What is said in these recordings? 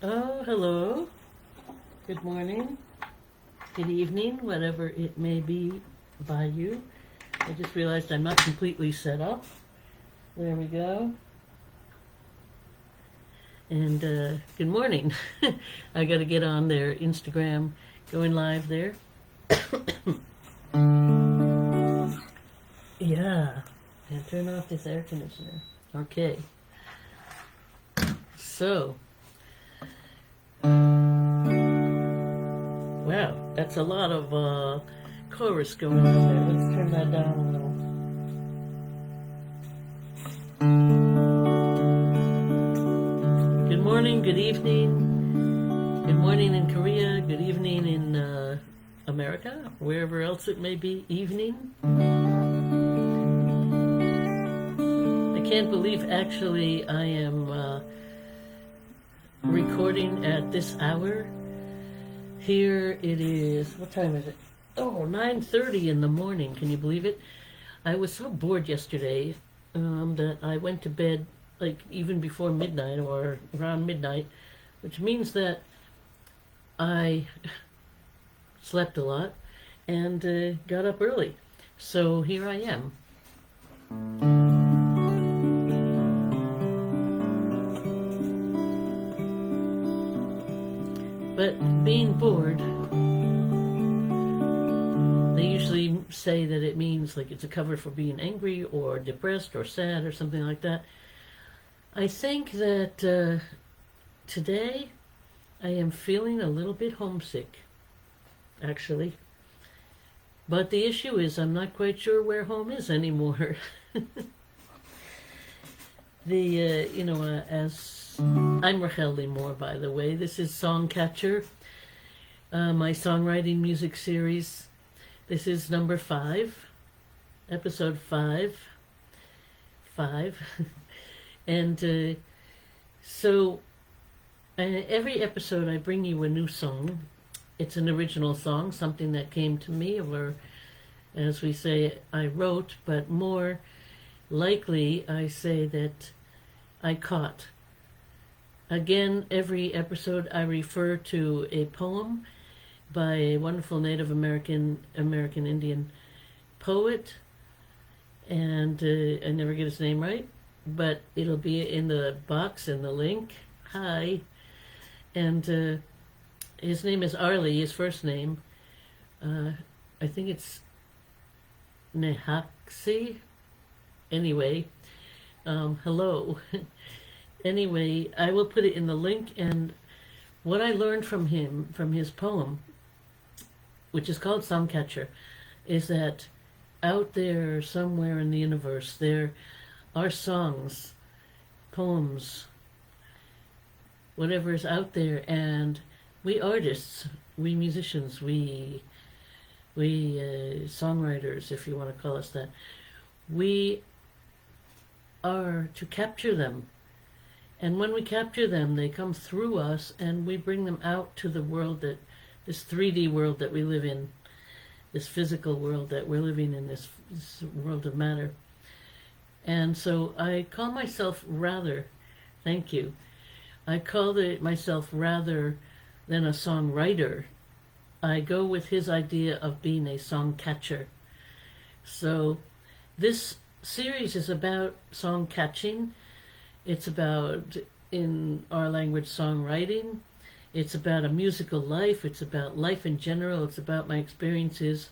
Oh, hello. Good morning. Good evening, whatever it may be by you. I just realized I'm not completely set up. There we go. And good morning. I got to get on their Instagram, going live there. Yeah. And turn off this air conditioner. Okay. So, wow, that's a lot of chorus going on there. Let's turn that down a little. Good morning, good evening. Good morning in Korea, good evening in America, wherever else it may be, evening. I can't believe actually I am recording at this hour. Here it is, what time is it? Oh, 9:30 in the morning, can you believe it? I was so bored yesterday that I went to bed like even before midnight or around midnight, which means that I slept a lot and got up early. So here I am. But being bored, they usually say that it means like it's a cover for being angry or depressed or sad or something like that. I think that today I am feeling a little bit homesick, actually. But the issue is I'm not quite sure where home is anymore. As I'm Rahelmusic, by the way. This is Songcatcher, my songwriting music series. This is number 5, episode 5. And so every episode I bring you a new song. It's an original song, something that came to me, or as we say, I wrote, but more likely I say that I caught. Again, every episode I refer to a poem by a wonderful Native American Indian poet, and I never get his name right, but it'll be in the box in the link. Hi. And his name is Arlie, his first name. I think it's Nehaxi. Anyway, hello. Anyway, I will put it in the link, and what I learned from him, from his poem, which is called Songcatcher, is that out there somewhere in the universe there are songs, poems, whatever is out there, and we artists, we musicians, we songwriters, if you want to call us that, we are to capture them. And when we capture them, they come through us, and we bring them out to the world, that this 3D world that we live in, this physical world that we're living in, this world of matter. And so I call myself rather, thank you, I call myself rather than a songwriter. I go with his idea of being a songcatcher. So this series is about song catching. It's about, in our language, songwriting. It's about a musical life. It's about life in general. It's about my experiences.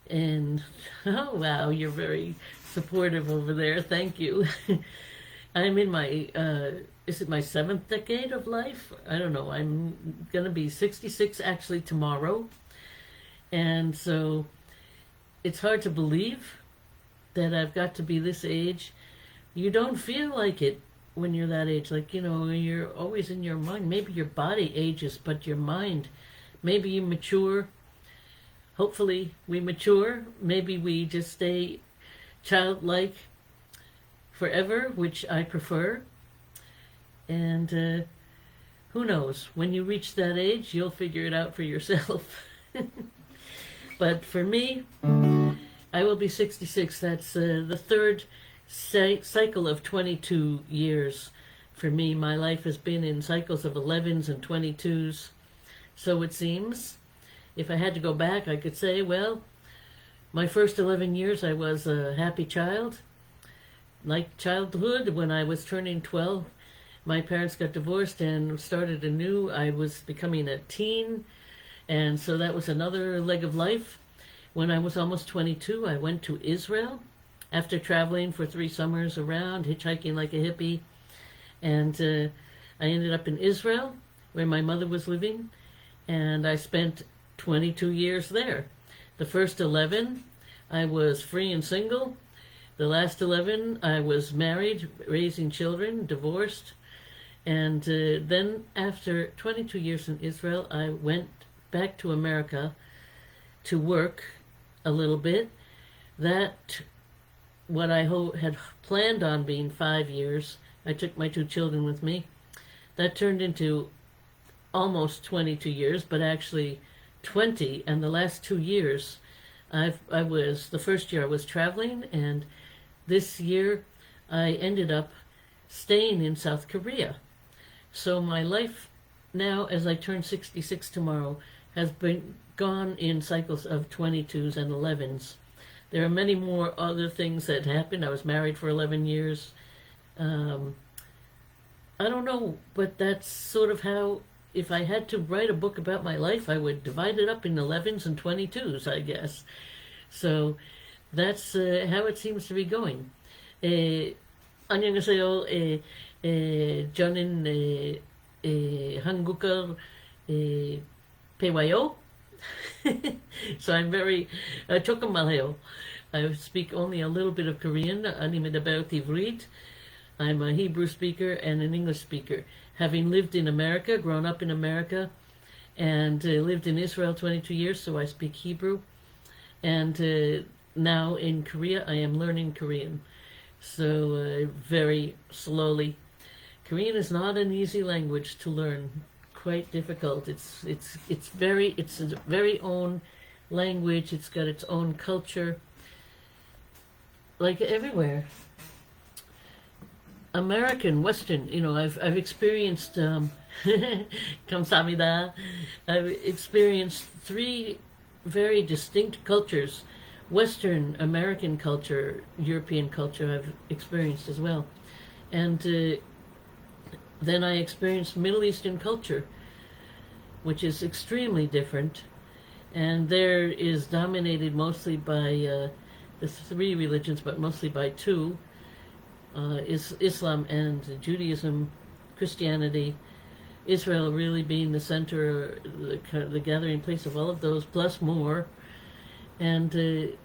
And, oh wow, you're very supportive over there. Thank you. I'm in my, is it my 7th decade of life? I don't know. I'm going to be 66 actually tomorrow. And so it's hard to believe that I've got to be this age. You don't feel like it when you're that age. Like, you're always in your mind. Maybe your body ages, but your mind, maybe you mature. Hopefully we mature. Maybe we just stay childlike forever, which I prefer. And who knows? When you reach that age, you'll figure it out for yourself. But for me, I will be 66. That's the third cycle of 22 years For me, my life has been in cycles of 11s and 22s. So it seems, if I had to go back, I could say, well, my first 11 years I was a happy child. Like childhood, when I was turning 12, my parents got divorced and started anew. I was becoming a teen, and so that was another leg of life. When I was almost 22, I went to Israel after traveling for 3 summers around, hitchhiking like a hippie. And I ended up in Israel, where my mother was living, and I spent 22 years there. The first 11, I was free and single. The last 11, I was married, raising children, divorced. And then after 22 years in Israel, I went back to America to work a little bit. That, what I had planned on being 5 years, I took my 2 children with me. That turned into almost 22 years, but actually 20. And the last 2 years, the first year I was traveling, and this year I ended up staying in South Korea. So my life now, as I turn 66 tomorrow, has been gone in cycles of 22s and 11s. There are many more other things that happened. I was married for 11 years. I don't know, but that's sort of how, if I had to write a book about my life, I would divide it up in 11s and 22s, I guess. So that's how it seems to be going. 안녕하세요. 저는 한국어 배워요. So I'm very 조금 말해요. I speak only a little bit of Korean. אני מדבר עברית. I'm a Hebrew speaker and an English speaker. Having lived in America, grown up in America, and lived in Israel 22 years, so I speak Hebrew. And now in Korea, I am learning Korean. So very slowly. Korean is not an easy language to learn. Quite difficult. It's a very own language. It's got its own culture. Like everywhere. American, Western, I've experienced 감사합니다. I've experienced 3 very distinct cultures. Western, American culture, European culture I've experienced as well. And then I experienced Middle Eastern culture, which is extremely different. And there is dominated mostly by the 3 religions, but mostly by 2. Is Islam and Judaism, Christianity, Israel really being the center, the gathering place of all of those, plus more. And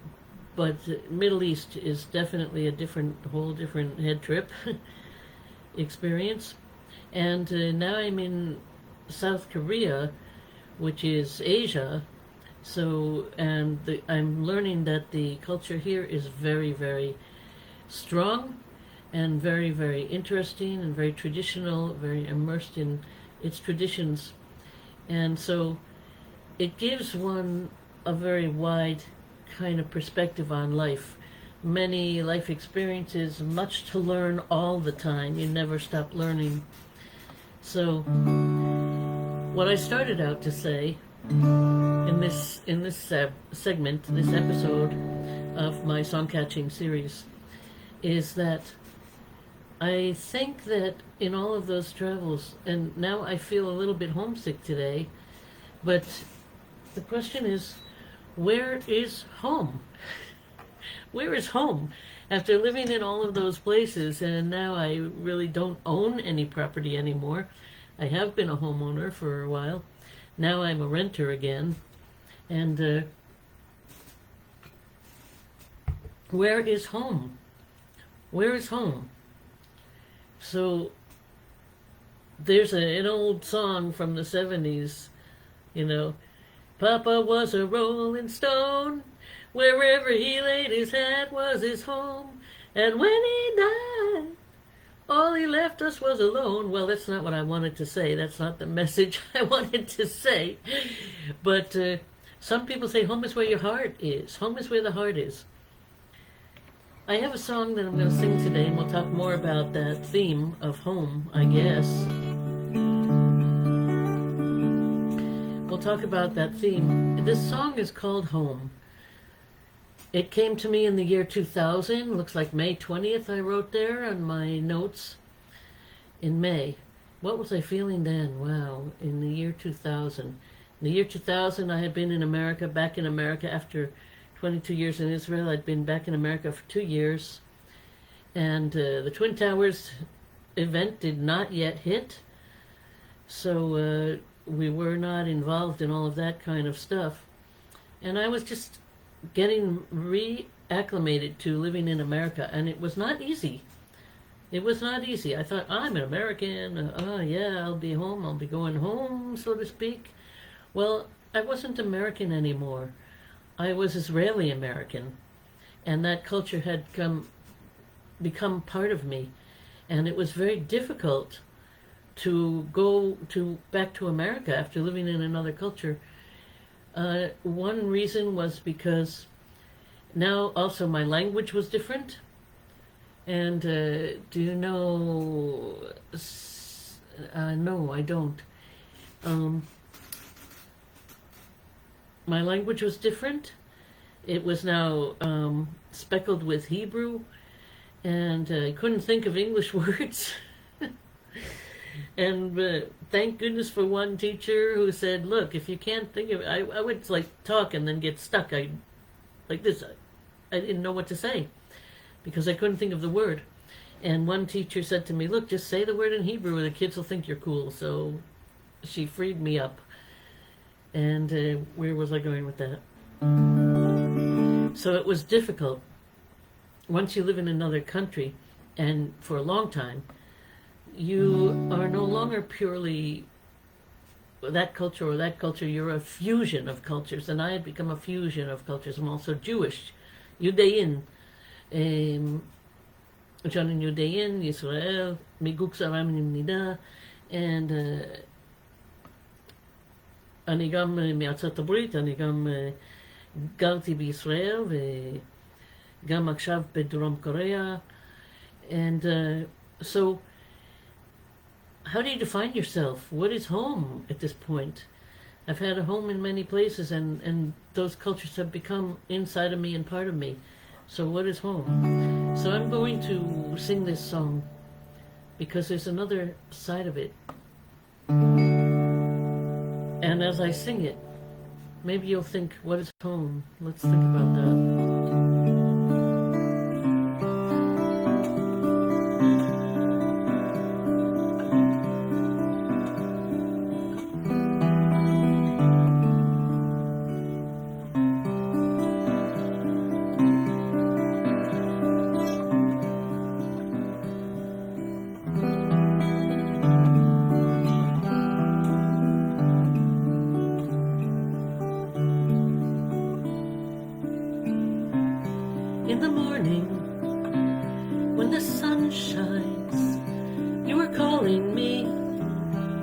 but Middle East is definitely a whole different head trip experience. And now I'm in South Korea, which is Asia. So, and I'm learning that the culture here is very, very strong, and very, very interesting, and very traditional, very immersed in its traditions. And so it gives one a very wide kind of perspective on life. Many life experiences, much to learn all the time. You never stop learning. So what I started out to say in this segment, this episode of my Songcatching series, is that I think that in all of those travels, and now I feel a little bit homesick today, but the question is, where is home? Where is home? After living in all of those places, and now I really don't own any property anymore. I have been a homeowner for a while. Now I'm a renter again. And where is home? Where is home? So there's an old song from the 70s, Papa was a rolling stone, wherever he laid his hat was his home, and when he died, all he left us was alone. Well, that's not what I wanted to say. That's not the message I wanted to say. But some people say home is where your heart is. Home is where the heart is. I have a song that I'm going to sing today, and we'll talk more about that theme of home, I guess. We'll talk about that theme. This song is called Home. It came to me in the year 2000. Looks like May 20th I wrote there on my notes in May. What was I feeling then? Wow, in the year 2000. In the year 2000, I had been in America, back in America after 22 years in Israel. I'd been back in America for 2 years. And the Twin Towers event did not yet hit. So we were not involved in all of that kind of stuff. And I was just getting reacclimated to living in America. And it was not easy. It was not easy. I thought, I'm an American. Yeah, I'll be home. I'll be going home, so to speak. Well, I wasn't American anymore. I was Israeli American. And that culture had become part of me. And it was very difficult to go back to America after living in another culture. One reason was because now also my language was different. And do you know? No, I don't. My language was different. It was now speckled with Hebrew, and I couldn't think of English words. And thank goodness for one teacher who said, "Look, if you can't think of it," I would like talk and then get stuck. Like this. I didn't know what to say, because I couldn't think of the word. And one teacher said to me, "Look, just say the word in Hebrew and the kids will think you're cool." So she freed me up. And where was I going with that? So it was difficult. Once you live in another country, and for a long time, you are no longer purely that culture or that culture. You're a fusion of cultures. And I had become a fusion of cultures. I'm also Jewish. Judein. John Judein, Israel, Miguk Saram Nimnida, and אני גם מארצות הברית, אני גם גרתי בישראל וגם עכשיו בדרום קוריאה. And so how do you define yourself? What is home at this point? I've had a home in many places, and those cultures have become inside of me and part of me. So what is home? So I'm going to sing this song because there's another side of it. And as I sing it, maybe you'll think, what is home? Let's think about that. In the morning, when the sun shines, you are calling me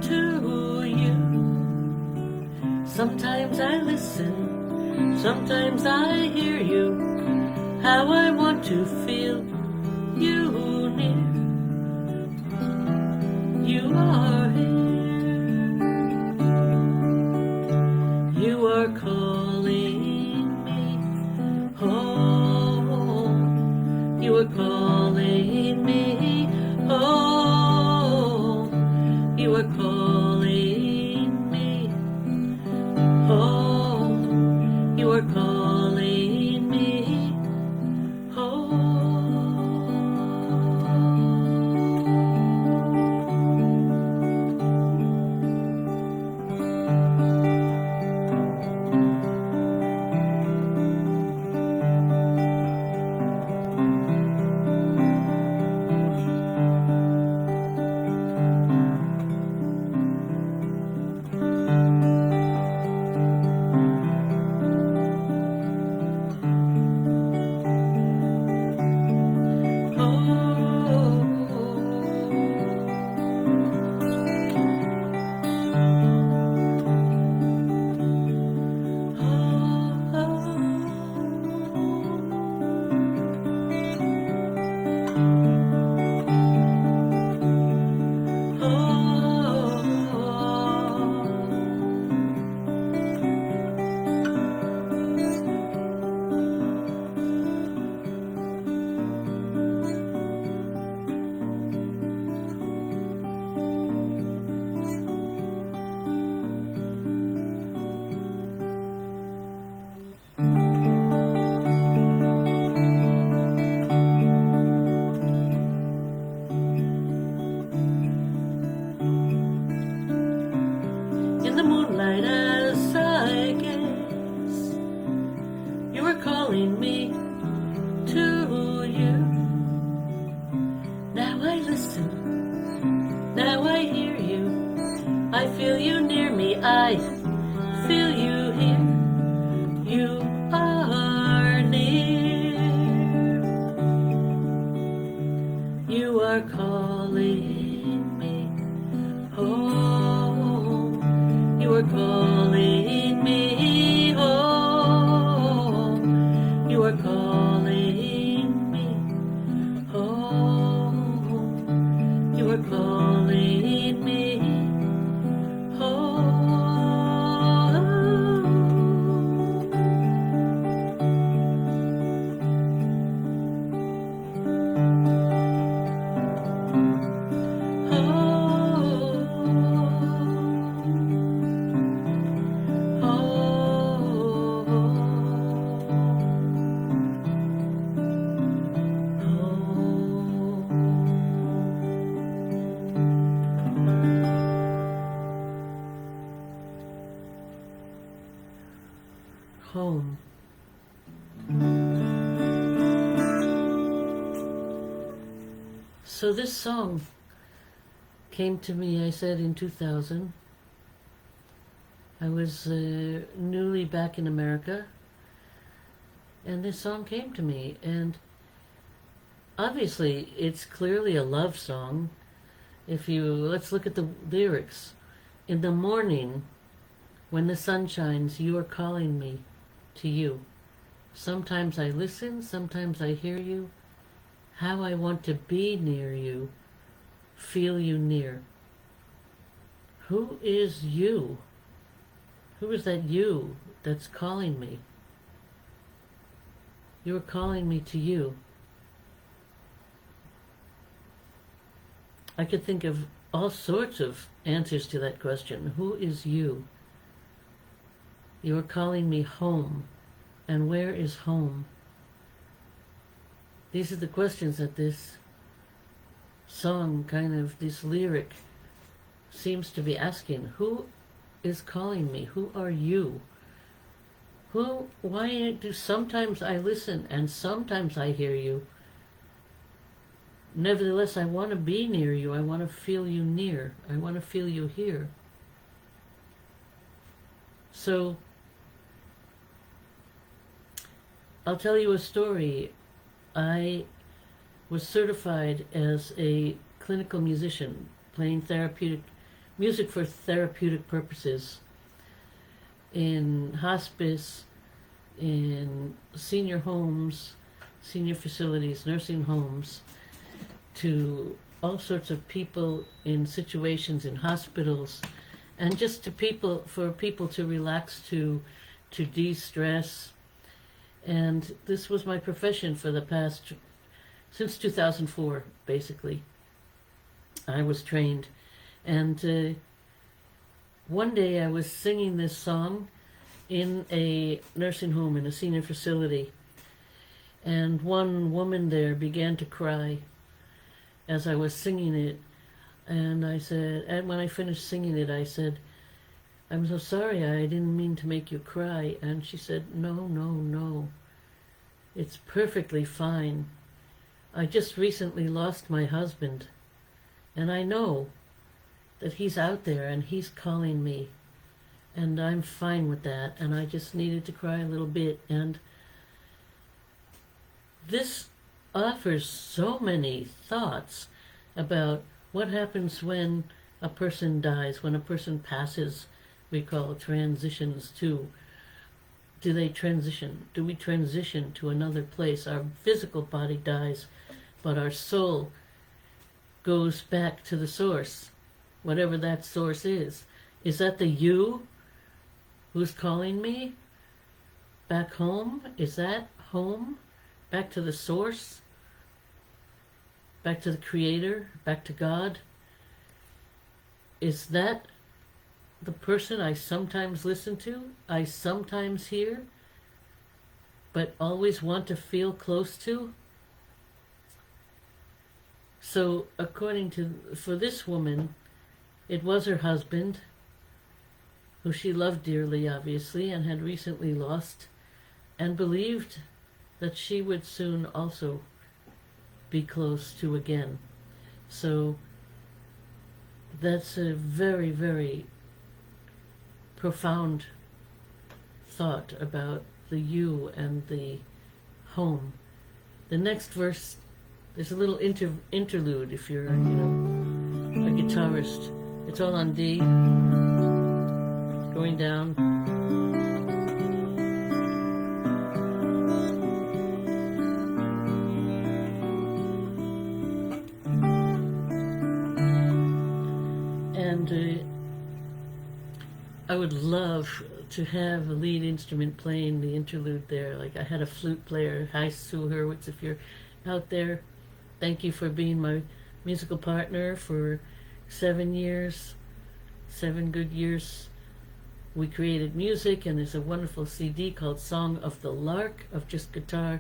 to you. Sometimes I listen, sometimes I hear you. How I want to feel you near. You are here. You are calling me home. You are calling me home. You are calling me home. You are calling me home. I feel you here. You are near. You are calling me home. You are calling me home. You are calling me home. You are calling me home. Home. So this song came to me, I said, in 2000. I was newly back in America, and this song came to me, and obviously it's clearly a love song. Let's look at the lyrics. In the morning, when the sun shines, you are calling me to you. Sometimes I listen, sometimes I hear you. How I want to be near you, feel you near. Who is you? Who is that you that's calling me? You're calling me to you. I could think of all sorts of answers to that question. Who is you? You're calling me home. And where is home? These are the questions that this song, this lyric, seems to be asking. Who is calling me? Who are you? Why do sometimes I listen and sometimes I hear you? Nevertheless, I want to be near you. I want to feel you near. I want to feel you here. So, I'll tell you a story. I was certified as a clinical musician, playing therapeutic music for therapeutic purposes in hospice, in senior homes, senior facilities, nursing homes, to all sorts of people in situations in hospitals, and just for people to relax, to de-stress. And this was my profession for since 2004, basically. I was trained. And one day I was singing this song in a nursing home, in a senior facility. And one woman there began to cry as I was singing it. And when I finished singing it, I said, "I'm so sorry, I didn't mean to make you cry." And she said, No. It's perfectly fine. I just recently lost my husband, and I know that he's out there and he's calling me, and I'm fine with that, and I just needed to cry a little bit. And this offers so many thoughts about what happens when a person dies, when a person passes. We call transitions to. Do they transition? Do we transition to another place? Our physical body dies, but our soul goes back to the source, whatever that source is. Is that the you who's calling me back home? Is that home? Back to the source? Back to the Creator? Back to God? Is that the person I sometimes listen to, I sometimes hear, but always want to feel close to? So, for this woman, it was her husband, who she loved dearly, obviously, and had recently lost, and believed that she would soon also be close to again. So, that's a very, very profound thought about the you and the home. The next verse, there's a little interlude if you're, a guitarist. It's all on D, going down. And I would love to have a lead instrument playing the interlude there. Like I had a flute player. Hi, Sue Hurwitz, if you're out there. Thank you for being my musical partner for 7 years, 7 good years. We created music, and there's a wonderful CD called Song of the Lark, of just guitar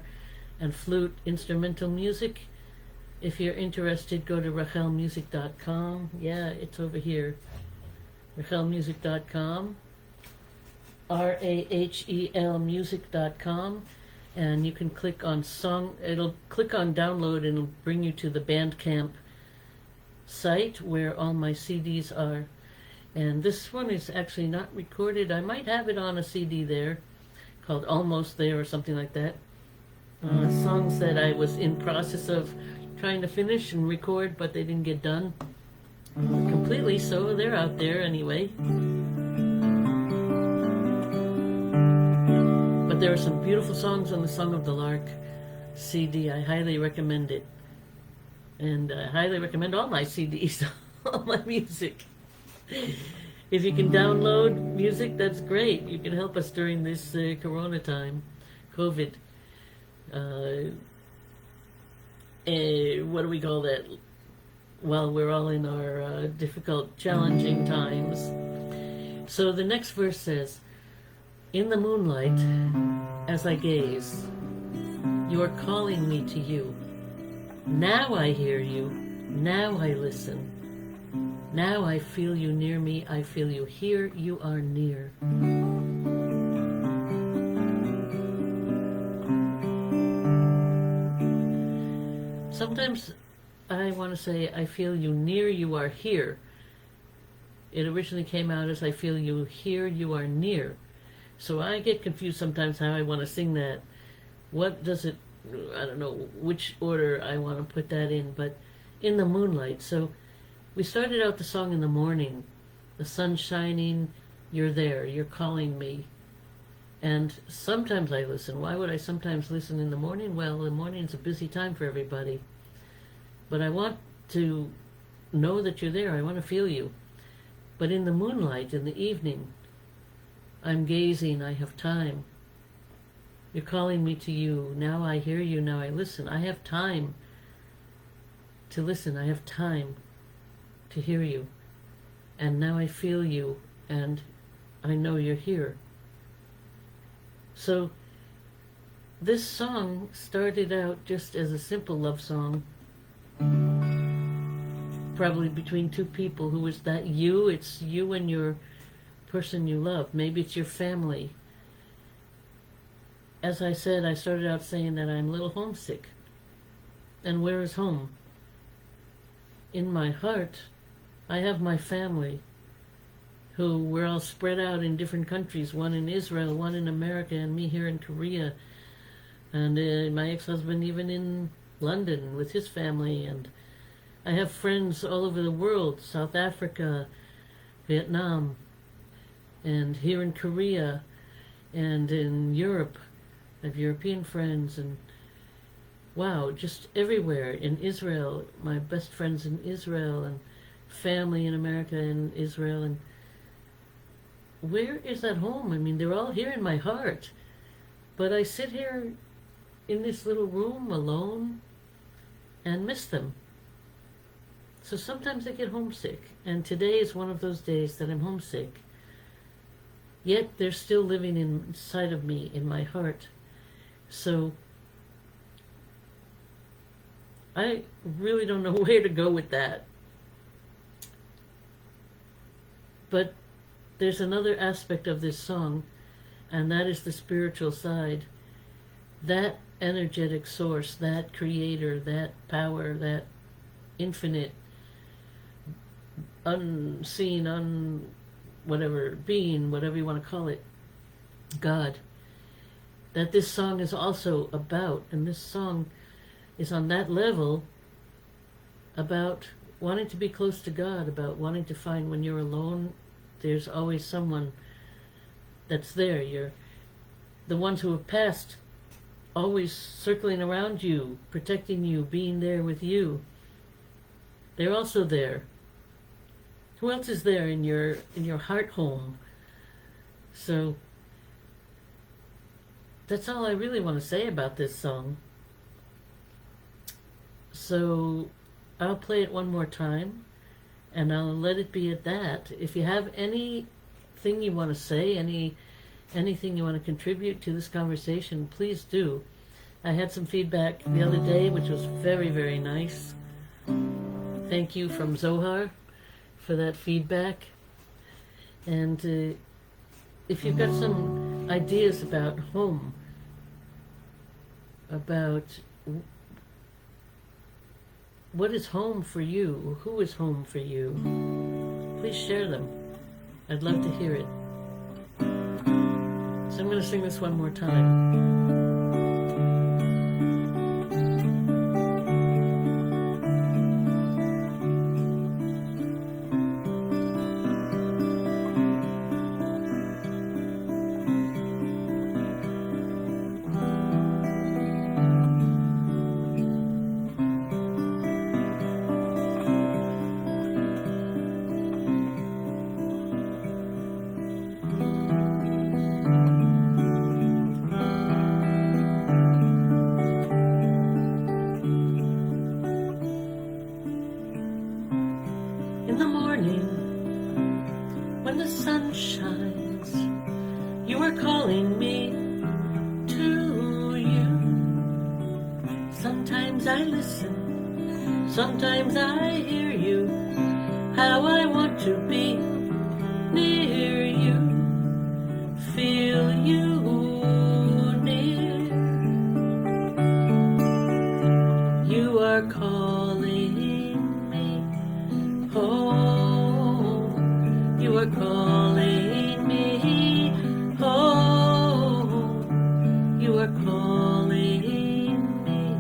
and flute instrumental music. If you're interested, go to Rahelmusic.com. Yeah, it's over here. Rahelmusic.com. RAHEL music.com, and you can click on it'll click on download and it'll bring you to the Bandcamp site where all my CDs are. And this one is actually not recorded. I might have it on a CD there called Almost There or something like that. Songs that I was in process of trying to finish and record, but they didn't get done completely, so they're out there anyway. But there are some beautiful songs on the Song of the Lark CD. I highly recommend it. And I highly recommend all my CDs, all my music. If you can download music, that's great. You can help us during this Corona time, COVID. What do we call that? Well, we're all in our difficult, challenging times. So the next verse says, "In the moonlight, as I gaze, you are calling me to you. Now I hear you, now I listen. Now I feel you near me, I feel you here, you are near." Sometimes I want to say, I feel you near, you are here. It originally came out as I feel you here, you are near. So I get confused sometimes how I want to sing that. What does it, I don't know which order I want to put that in, but in the moonlight. So we started out the song in the morning. The sun's shining, you're there, you're calling me. And sometimes I listen. Why would I sometimes listen in the morning? Well, the morning's a busy time for everybody. But I want to know that you're there. I want to feel you. But in the moonlight, in the evening, I'm gazing, I have time. You're calling me to you. Now I hear you, now I listen. I have time to listen. I have time to hear you. And now I feel you, and I know you're here. So this song started out just as a simple love song, probably between two people. Who is that you? It's you and your person you love. Maybe it's your family. As I said, I started out saying that I'm a little homesick. And where is home? In my heart, I have my family, who we're all spread out in different countries, one in Israel, one in America, and me here in Korea. And my ex-husband even in London with his family. And I have friends all over the world, South Africa, Vietnam, and here in Korea, and in Europe. I have European friends, and wow, just everywhere. In Israel, my best friends in Israel, and family in America and Israel. And where is that home? I mean, they're all here in my heart. But I sit here in this little room alone and miss them. So sometimes I get homesick. And today is one of those days that I'm homesick. Yet they're still living inside of me, in my heart. So I really don't know where to go with that. But there's another aspect of this song, and that is the spiritual side. That energetic source, that creator, that power, that infinite, unseen, whatever being, whatever you want to call it, God, that this song is also about. And this song is on that level about wanting to be close to God, about wanting to find when you're alone, there's always someone that's there. You're the ones who have passed, always circling around you, protecting you, being there with you. They're also there. Who else is there in your heart home? So that's all I really want to say about this song. So I'll play it one more time, and I'll let it be at that. If you have anything you want to say, anything you want to contribute to this conversation, please do. I had some feedback the other day, which was very, very nice. Thank you from Zohar for that feedback. And if you've got some ideas about home, about what is home for you, who is home for you, please share them. I'd love to hear it. So I'm going to sing this one more time. In the morning, when the sun shines, you are calling me to you. Sometimes I listen, sometimes I hear you. How I want to be near you, feel you near. You are calling me home. You are calling me home. You are calling me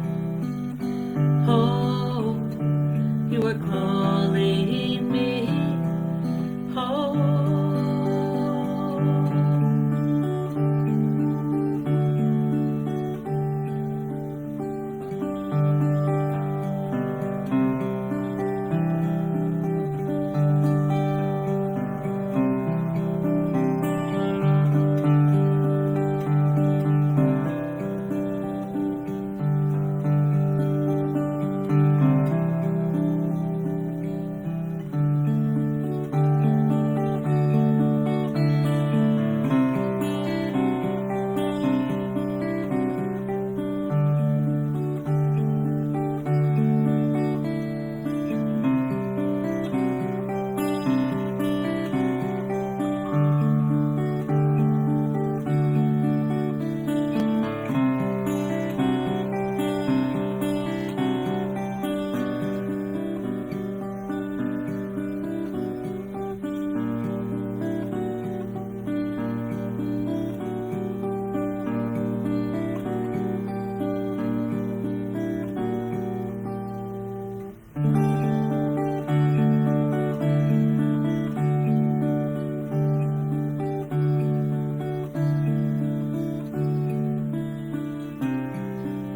home. You are calling me home.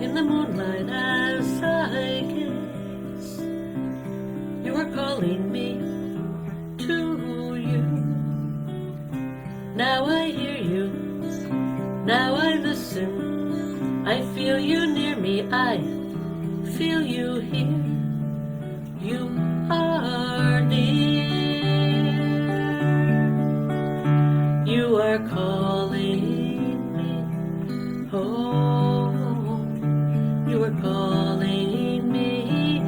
In the moonlight as I gaze, you are calling me to you. Now I hear you, now I listen. I feel you near me, I feel you here. You are near. You are calling me home. You are calling me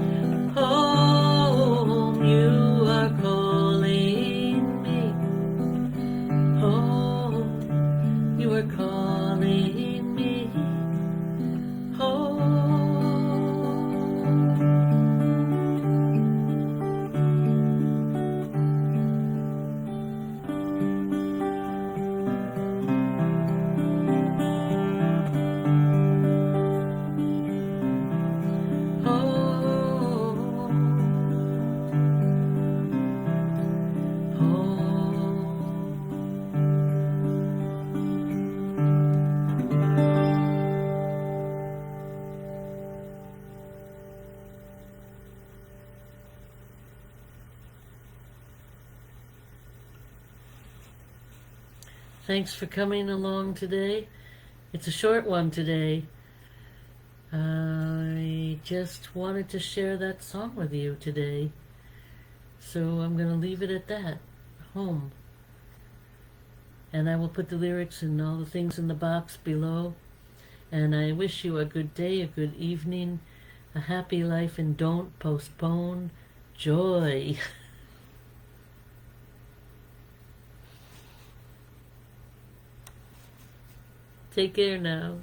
home. You are calling me home. You are calling me home. Thanks for coming along today. It's a short one today. I just wanted to share that song with you today. So I'm going to leave it at that. Home. And I will put the lyrics and all the things in the box below. And I wish you a good day, a good evening, a happy life, and don't postpone joy. Take care now.